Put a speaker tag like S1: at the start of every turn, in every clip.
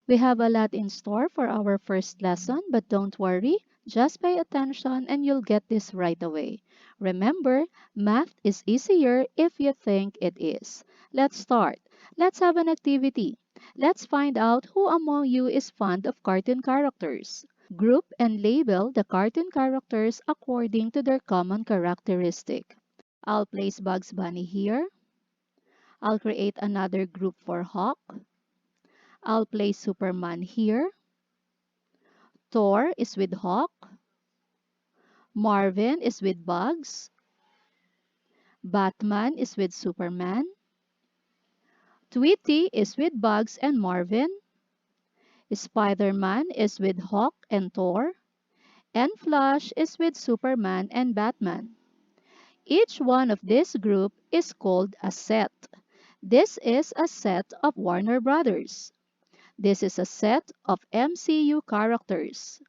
S1: We have a lot in store for our first lesson, but don't worry, just pay attention and you'll get this right away. Remember, math is easier if you think it is. Let's start. Let's have an activity. Let's find out who among you is fond of cartoon characters. Group and label the cartoon characters according to their common characteristic. I'll place Bugs Bunny here. I'll create another group for Hawk. I'll place Superman here. Thor is with Hawk. Marvin is with Bugs. Batman is with Superman. Tweety is with Bugs and Marvin. Spider-Man is with Hawk and Thor. And Flash is with Superman and Batman. Each one of this group is called a set. This is a set of Warner Brothers. This is a set of MCU characters.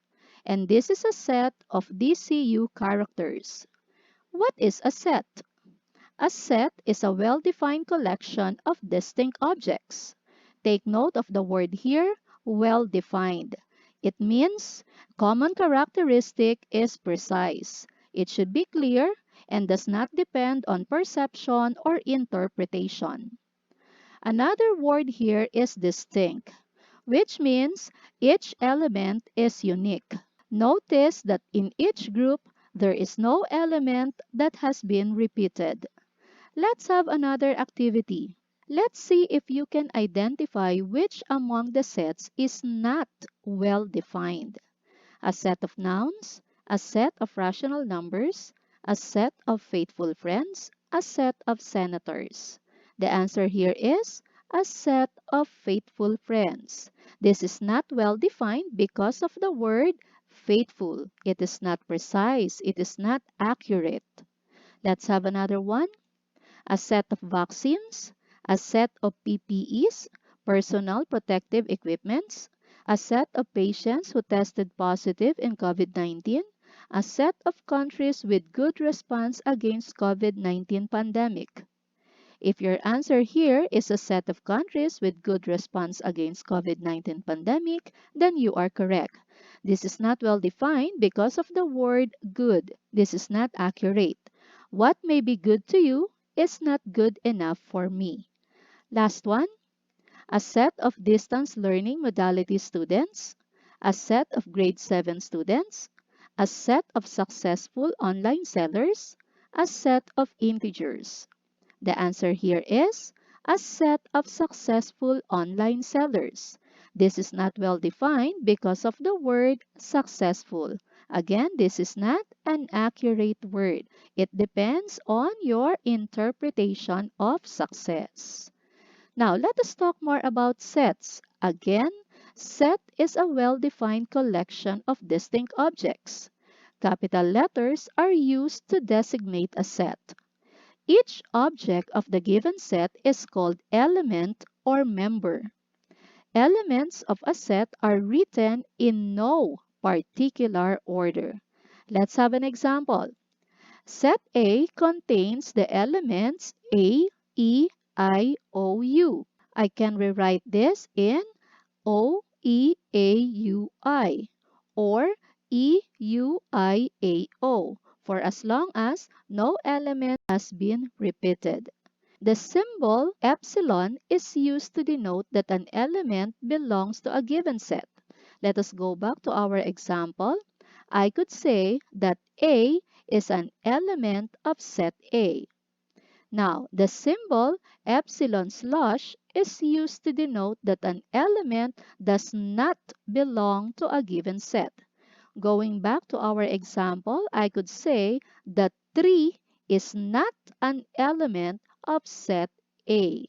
S1: And this is a set of DCU characters. What is a set? A set is a well-defined collection of distinct objects. Take note of the word here, well-defined. It means common characteristic is precise. It should be clear and does not depend on perception or interpretation. Another word here is distinct, which means each element is unique. Notice that in each group, there is no element that has been repeated. Let's have another activity. Let's see if you can identify which among the sets is not well defined. A set of nouns, a set of rational numbers, a set of faithful friends, a set of senators. The answer here is a set of faithful friends. This is not well defined because of the word faithful. It is not precise. It is not accurate. Let's have another one. A set of vaccines, a set of PPEs, personal protective equipments, a set of patients who tested positive in COVID-19, a set of countries with good response against COVID-19 pandemic. If your answer here is a set of countries with good response against COVID-19 pandemic, then you are correct. This is not well defined because of the word good. This is not accurate. What may be good to you is not good enough for me. Last one, a set of distance learning modality students, a set of grade 7 students, a set of successful online sellers, a set of integers. The answer here is a set of successful online sellers. This is not well defined because of the word successful. Again, this is not an accurate word. It depends on your interpretation of success. Now, let us talk more about sets. Again, set is a well-defined collection of distinct objects. Capital letters are used to designate a set. Each object of the given set is called element or member. Elements of a set are written in no particular order. Let's have an example. Set A contains the elements A, E, I, O, U. I can rewrite this in O, E, A, U, I or E, U, I, A, O for as long as no element has been repeated. The symbol epsilon is used to denote that an element belongs to a given set. Let us go back to our example. I could say that A is an element of set A. Now, the symbol epsilon slash is used to denote that an element does not belong to a given set. Going back to our example, I could say that 3 is not an element of set A.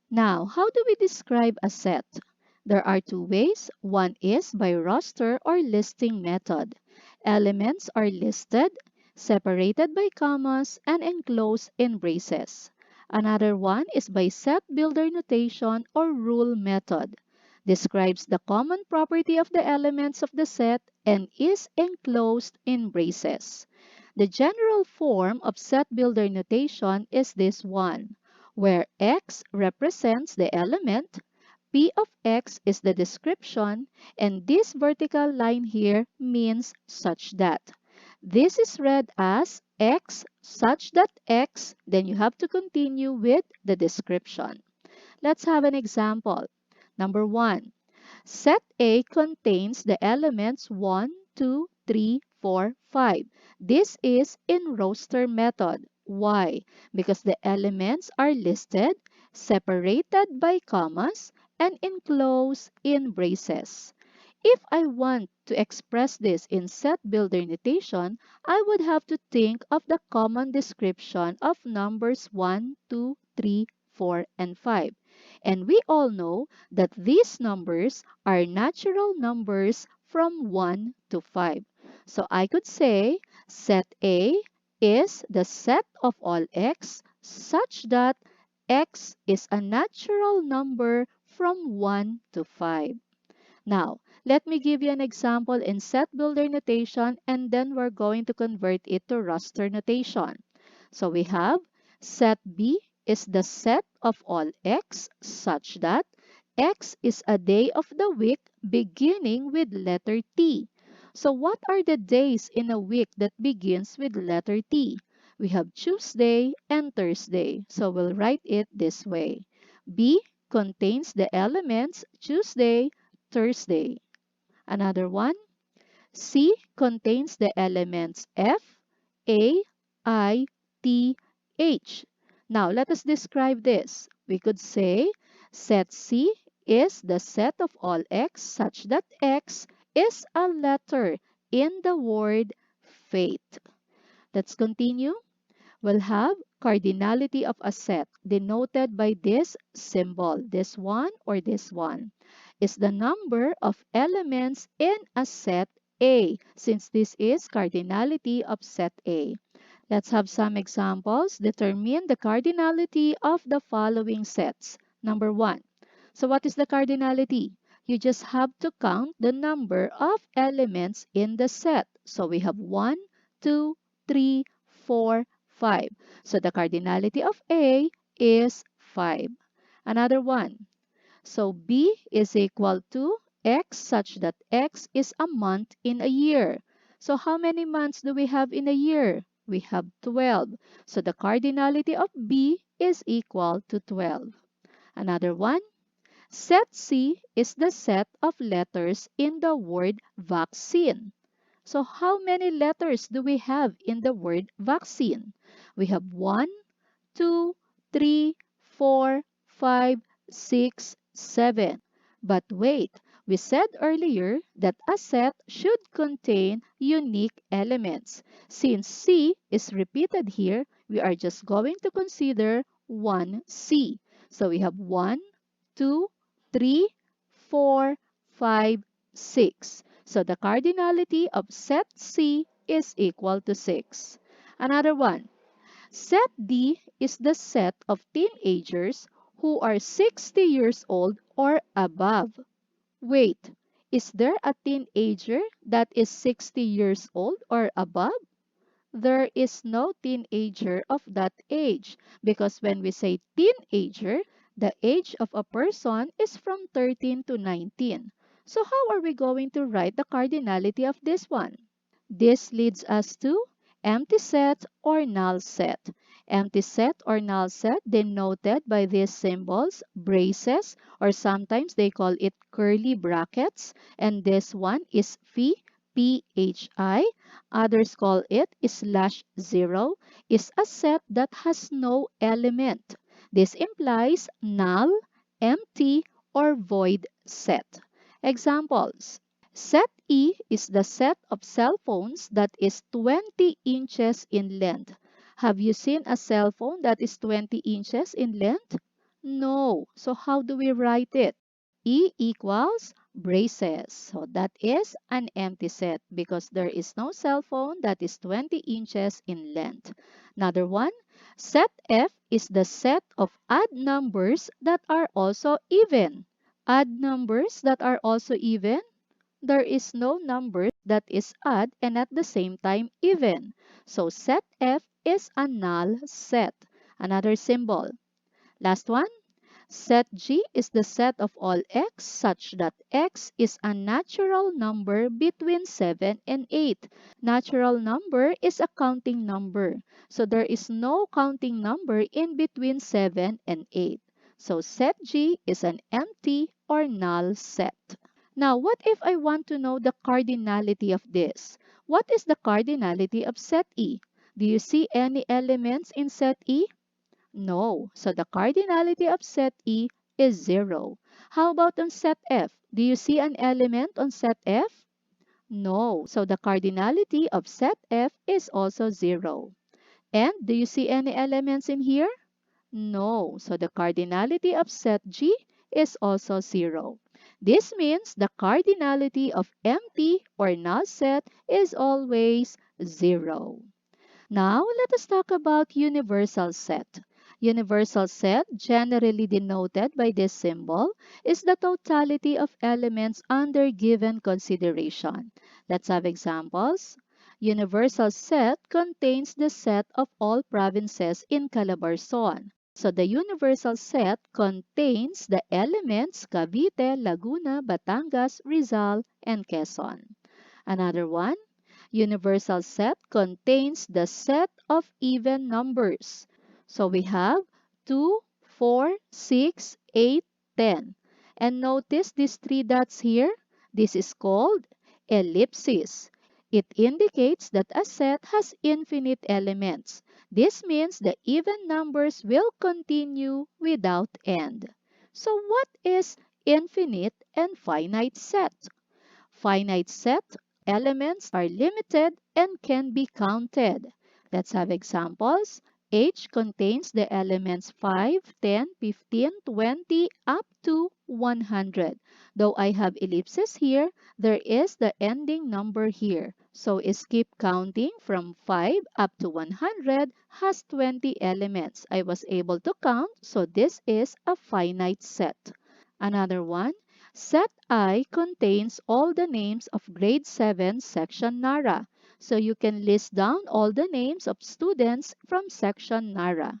S1: Now, how do we describe a set? There are two ways. One is by roster or listing method. Elements are listed, separated by commas, and enclosed in braces. Another one is by set builder notation or rule method. Describes the common property of the elements of the set and is enclosed in braces. The general form of set builder notation is this one, where X represents the element, P of x is the description, and this vertical line here means such that. This is read as x such that x, then you have to continue with the description. Let's have an example. Number 1. Set A contains the elements 1, 2, 3, 4, 5. This is in roster method. Why? Because the elements are listed, separated by commas, and enclosed in braces. If I want to express this in set builder notation, I would have to think of the common description of numbers 1, 2, 3, 4, and 5. And we all know that these numbers are natural numbers from 1 to 5. So I could say set A is the set of all x such that x is a natural number from 1 to 5. Now, let me give you an example in set builder notation, and then we're going to convert it to raster notation. So we have set B is the set of all x such that x is a day of the week beginning with letter T. So what are the days in a week that begins with letter T? We have Tuesday and Thursday. So we'll write it this way. B contains the elements Tuesday, Thursday. Another one, C contains the elements F, A, I, T, H. Now, let us describe this. We could say set C is the set of all x such that x is a letter in the word faith. Let's continue. We'll have cardinality of a set denoted by this symbol, this one or this one, is the number of elements in a set A, since this is cardinality of set A. Let's have some examples. Determine the cardinality of the following sets. Number 1. So what is the cardinality? You just have to count the number of elements in the set. So we have 1, 2, 3, 4, 5. So the cardinality of A is 5. Another one. So B is equal to X such that X is a month in a year. So how many months do we have in a year? We have 12. So the cardinality of B is equal to 12. Another one. Set C is the set of letters in the word vaccine. So how many letters do we have in the word vaccine? We have 1, 2, 3, 4, 5, 6, 7. But wait, we said earlier that a set should contain unique elements. Since C is repeated here, we are just going to consider 1C. So we have 1, 2, 3, 4, 5, 6. So the cardinality of set C is equal to 6. Another one. Set D is the set of teenagers who are 60 years old or above. Wait, is there a teenager that is 60 years old or above? There is no teenager of that age because when we say teenager, the age of a person is from 13 to 19. So how are we going to write the cardinality of this one? This leads us to empty set or null set. Empty set or null set denoted by these symbols, braces, or sometimes they call it curly brackets. And this one is phi, phi. Others call it slash 0, is a set that has no element. This implies null, empty, or void set. Examples. Set E is the set of cell phones that is 20 inches in length. Have you seen a cell phone that is 20 inches in length? No. So how do we write it? E equals braces. So that is an empty set because there is no cell phone that is 20 inches in length. Another one, set F is the set of odd numbers that are also even. Odd numbers that are also even, there is no number that is odd and at the same time even. So set F is a null set. Another symbol. Last one. Set G is the set of all x such that x is a natural number between 7 and 8. Natural number is a counting number. So there is no counting number in between 7 and 8. So set G is an empty or null set. Now, what if I want to know the cardinality of this? What is the cardinality of set E? Do you see any elements in set E? No. So the cardinality of set E is 0. How about on set F? Do you see an element on set F? No. So the cardinality of set F is also 0. And do you see any elements in here? No. So the cardinality of set G is also 0. This means the cardinality of empty or null set is always 0. Now, let us talk about universal set. Universal set, generally denoted by this symbol, is the totality of elements under given consideration. Let's have examples. Universal set contains the set of all provinces in Calabarzon. So the universal set contains the elements Cavite, Laguna, Batangas, Rizal, and Quezon. Another one. Universal set contains the set of even numbers. So we have 2, 4, 6, 8, 10. And notice these three dots here. This is called ellipsis. It indicates that a set has infinite elements. This means the even numbers will continue without end. So what is infinite and finite set? Finite set elements are limited and can be counted. Let's have examples. H contains the elements 5, 10, 15, 20, up to 100. Though I have ellipses here, there is the ending number here. So skip counting from 5 up to 100 has 20 elements. I was able to count, so this is a finite set. Another one. Set I contains all the names of grade 7 section NARA. So you can list down all the names of students from section NARA.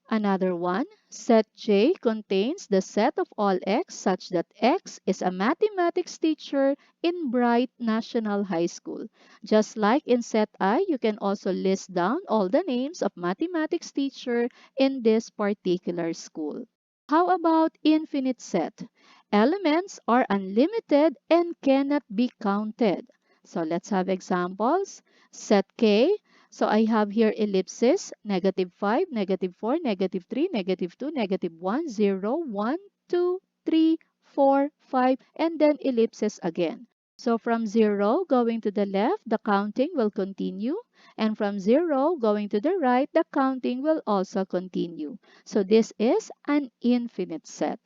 S1: Another one, set J contains the set of all X such that X is a mathematics teacher in Bright National High School. Just like in set I, you can also list down all the names of mathematics teacher in this particular school. How about infinite set? Elements are unlimited and cannot be counted. So let's have examples. Set K. So I have here ellipsis, -5, -4, -3, -2, -1, 0, 1, 2, 3, 4, 5, and then ellipsis again. So from 0 going to the left, the counting will continue. And from 0 going to the right, the counting will also continue. So this is an infinite set.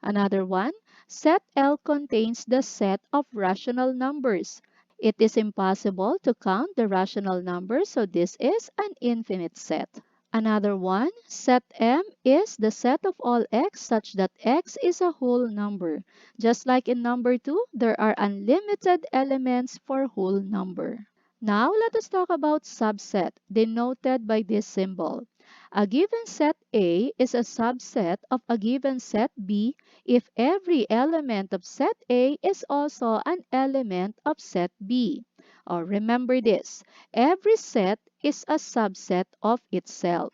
S1: Another one, set L contains the set of rational numbers. It is impossible to count the rational numbers, so this is an infinite set. Another one, set M is the set of all x such that x is a whole number. Just like in number 2, there are unlimited elements for whole number. Now, let us talk about subset, denoted by this symbol. A given set A is a subset of a given set B if every element of set A is also an element of set B. Or remember this, every set is a subset of itself.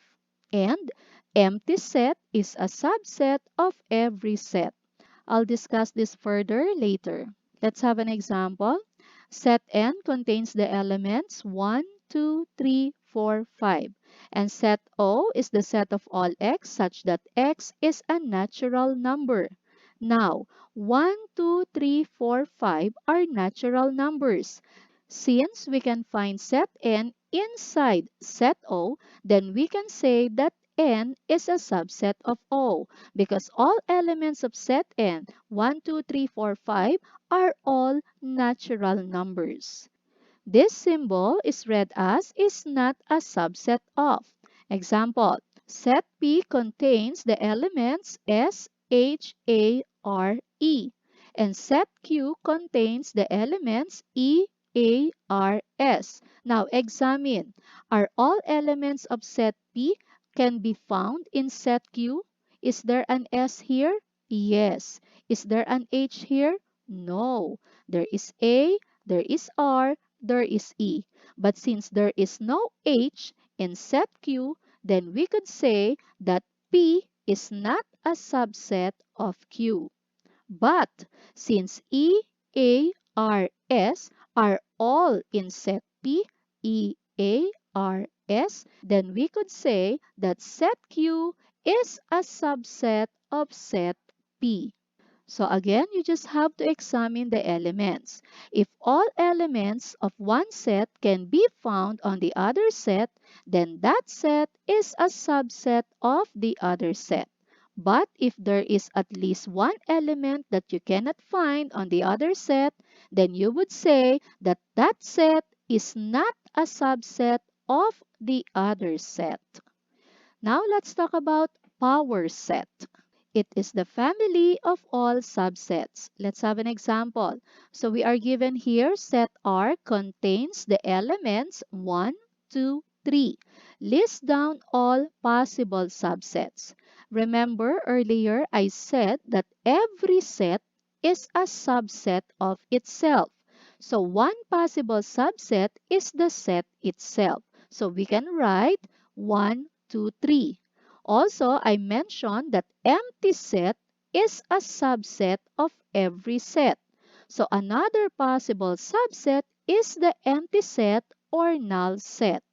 S1: And empty set is a subset of every set. I'll discuss this further later. Let's have an example. Set N contains the elements 1, 2, 3, 4, 5. And set O is the set of all x such that x is a natural number. Now, 1, 2, 3, 4, 5 are natural numbers. Since we can find set N inside set O, then we can say that N is a subset of O because all elements of set N, 1, 2, 3, 4, 5, are all natural numbers. This symbol is read as is not a subset of. Example, set P contains the elements S, H, A, R, E. And set Q contains the elements E, A, R, S. Now examine, are all elements of set P can be found in set Q? Is there an S here? Yes. Is there an H here? No. There is A, there is R, there is E. But since there is no H in set Q, then we could say that P is not a subset of Q. But since E, A, R, S are all in set P, E, A, R, S, then we could say that set Q is a subset of set P. So again, you just have to examine the elements. If all elements of one set can be found on the other set, then that set is a subset of the other set. But if there is at least one element that you cannot find on the other set, then you would say that that set is not a subset of the other set. Now let's talk about power set. It is the family of all subsets. Let's have an example. So we are given here set R contains the elements 1, 2, 3. List down all possible subsets. Remember earlier I said that every set is a subset of itself. So one possible subset is the set itself. So we can write 1, 2, 3. Also, I mentioned that empty set is a subset of every set. So another possible subset is the empty set or null set.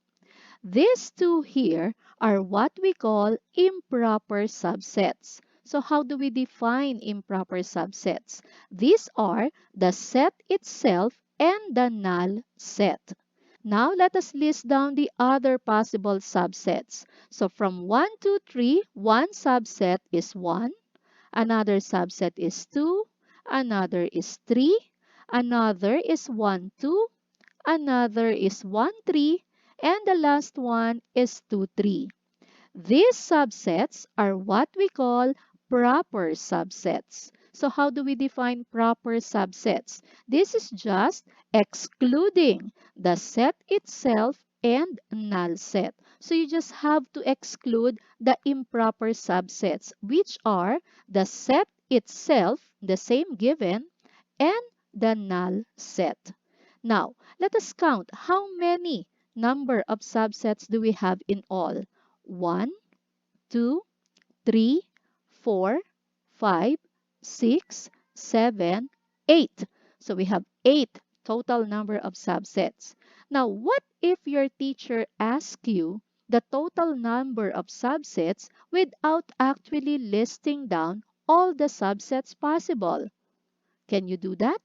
S1: These two here are what we call improper subsets. So how do we define improper subsets? These are the set itself and the null set. Now let us list down the other possible subsets. So from 1 to 3, one subset is 1, another subset is 2, another is 3, another is 1, 2, another is 1, 3, and the last one is 2, 3. These subsets are what we call proper subsets. So how do we define proper subsets? This is just excluding the set itself and null set. So you just have to exclude the improper subsets, which are the set itself, the same given, and the null set. Now, let us count how many number of subsets do we have in all. 1, 2, 3, 4, 5, 6, 7, 8. So we have 8 total number of subsets. Now, what if your teacher asks you the total number of subsets without actually listing down all the subsets possible? Can you do that?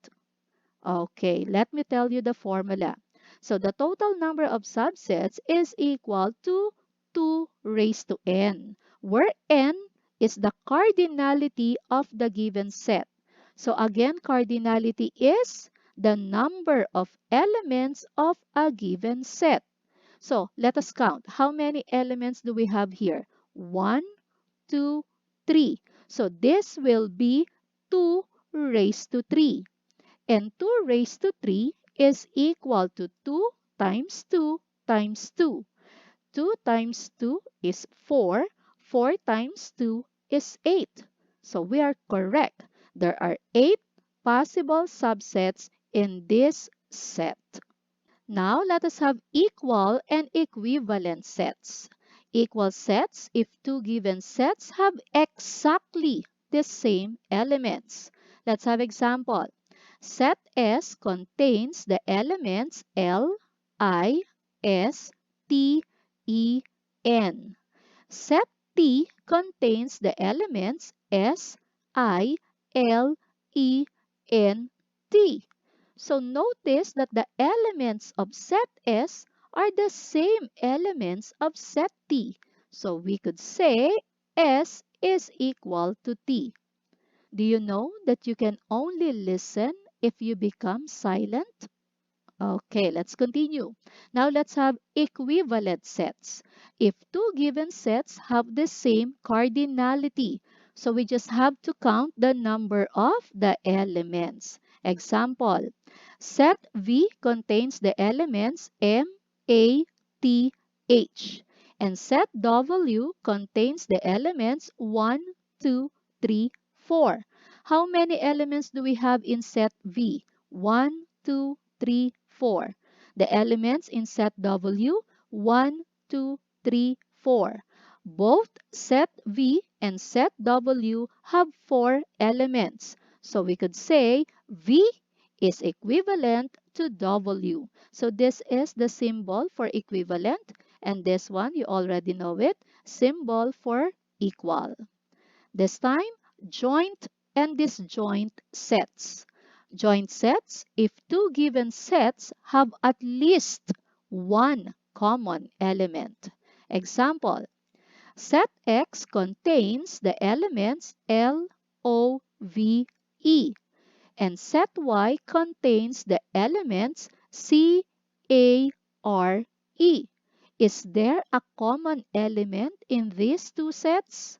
S1: Okay, let me tell you the formula. So the total number of subsets is equal to 2 raised to n, where n is the cardinality of the given set. So again, cardinality is the number of elements of a given set. So let us count. How many elements do we have here? 1, 2, 3. So this will be 2 raised to 3. And 2 raised to 3 is equal to 2 times 2 times 2. 2 times 2 is 4. 4 times 2 is 8. So we are correct. There are 8 possible subsets in this set. Now let us have equal and equivalent sets. Equal sets if two given sets have exactly the same elements. Let's have example. Set S contains the elements L, I, S, T, E, N. Set T contains the elements S, I, L, E, N, T. So notice that the elements of set S are the same elements of set T. So we could say S is equal to T. Do you know that you can only listen if you become silent? Okay, let's continue. Now let's have equivalent sets. If two given sets have the same cardinality, so we just have to count the number of the elements. Example, set V contains the elements M, A, T, H. And set W contains the elements 1, 2, 3, 4. How many elements do we have in set V? 1, 2, 3, 4. The elements in set W, 1, 2, 3, 4. Both set V and set W have 4 elements. So we could say V is equivalent to W. So this is the symbol for equivalent, and this one you already know it, symbol for equal. This time, joint and disjoint sets. Joint sets if two given sets have at least one common element. Example, set X contains the elements L, O, V, E, and set Y contains the elements C, A, R, E. Is there a common element in these two sets?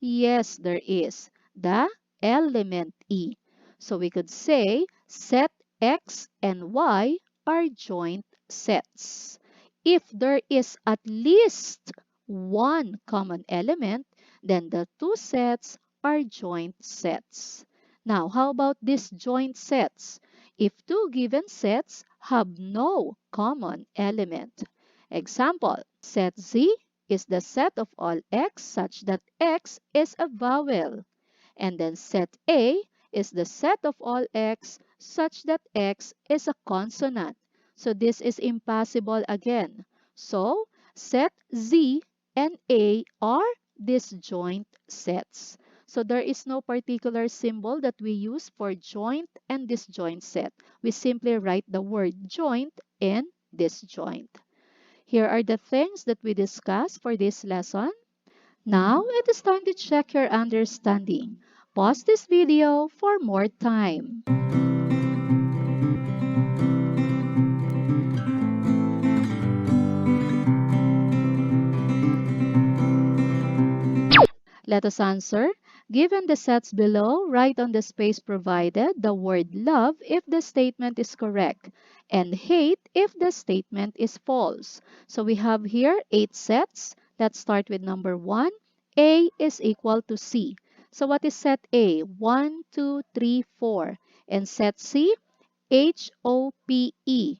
S1: Yes, there is. The element E. So we could say set X and Y are joint sets. If there is at least one common element, then the two sets are joint sets. Now, how about disjoint sets? If two given sets have no common element. Example, set Z is the set of all X such that X is a vowel. And then set A is the set of all X such that X is a consonant. So this is impossible again. So set Z and A are disjoint sets. So there is no particular symbol that we use for joint and disjoint set. We simply write the word joint and disjoint. Here are the things that we discussed for this lesson. Now it is time to check your understanding. Pause this video for more time. Let us answer. Given the sets below, write on the space provided the word love if the statement is correct and hate if the statement is false. So we have here 8 sets. Let's start with number 1. A is equal to C. So what is set A? 1, 2, 3, 4. And set C? HOPE.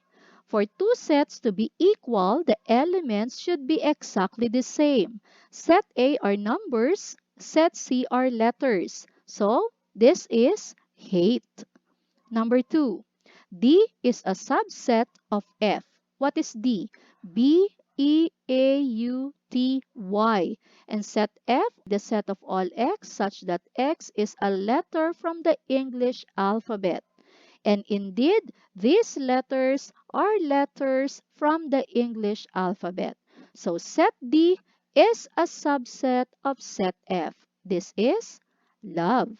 S1: For two sets to be equal, the elements should be exactly the same. Set A are numbers, set C are letters. So, this is hate. Number 2, D is a subset of F. What is D? B, E, A, U, T, Y. And set F, the set of all X such that X is a letter from the English alphabet. And indeed, these letters are letters from the English alphabet. So set D is a subset of set F. This is love.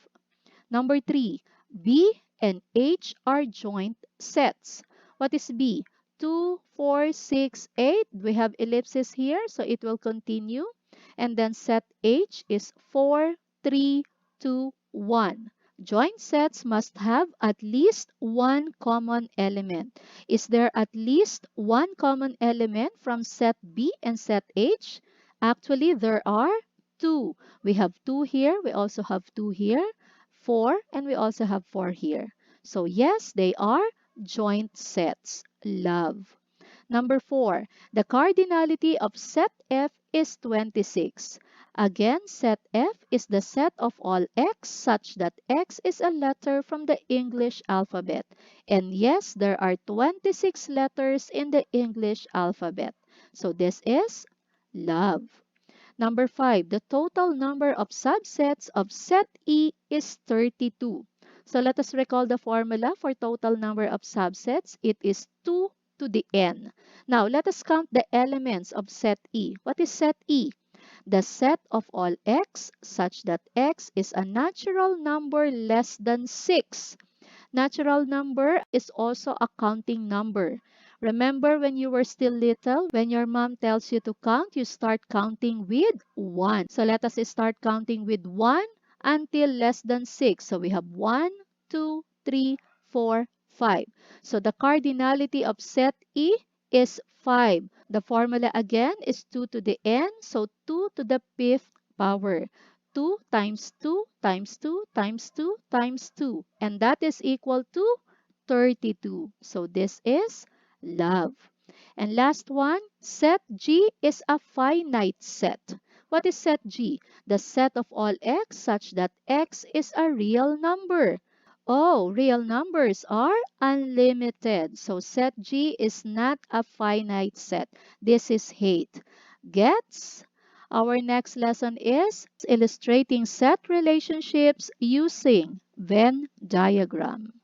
S1: Number 3, B and H are joint sets. What is B? 2, 4, 6, 8. We have ellipses here, so it will continue. And then set H is 4, 3, 2, 1. Joint sets must have at least one common element. Is there at least one common element from set B and set H? Actually, there are two. We have 2 here. We also have 2 here. 4, and we also have 4 here. So yes, they are joint sets. Love. Number 4, the cardinality of set F is 26. Again, set F is the set of all X such that X is a letter from the English alphabet. And yes, there are 26 letters in the English alphabet. So this is love. Number 5, the total number of subsets of set E is 32. So let us recall the formula for total number of subsets. It is 2 to the n. Now, let us count the elements of set E. What is set E? The set of all X such that X is a natural number less than 6. Natural number is also a counting number. Remember when you were still little, when your mom tells you to count, you start counting with 1. So let us start counting with 1 until less than 6. So we have 1, 2, 3, 4, 5. So the cardinality of set E is 5. The formula again is 2 to the n, so 2 to the 5th power. 2 times 2 times 2 times 2 times 2. And that is equal to 32. So this is love. And last one, set G is a finite set. What is set G? The set of all x such that x is a real number. Oh, real numbers are unlimited. So set G is not a finite set. This is hate. Gets? Our next lesson is illustrating set relationships using Venn diagram.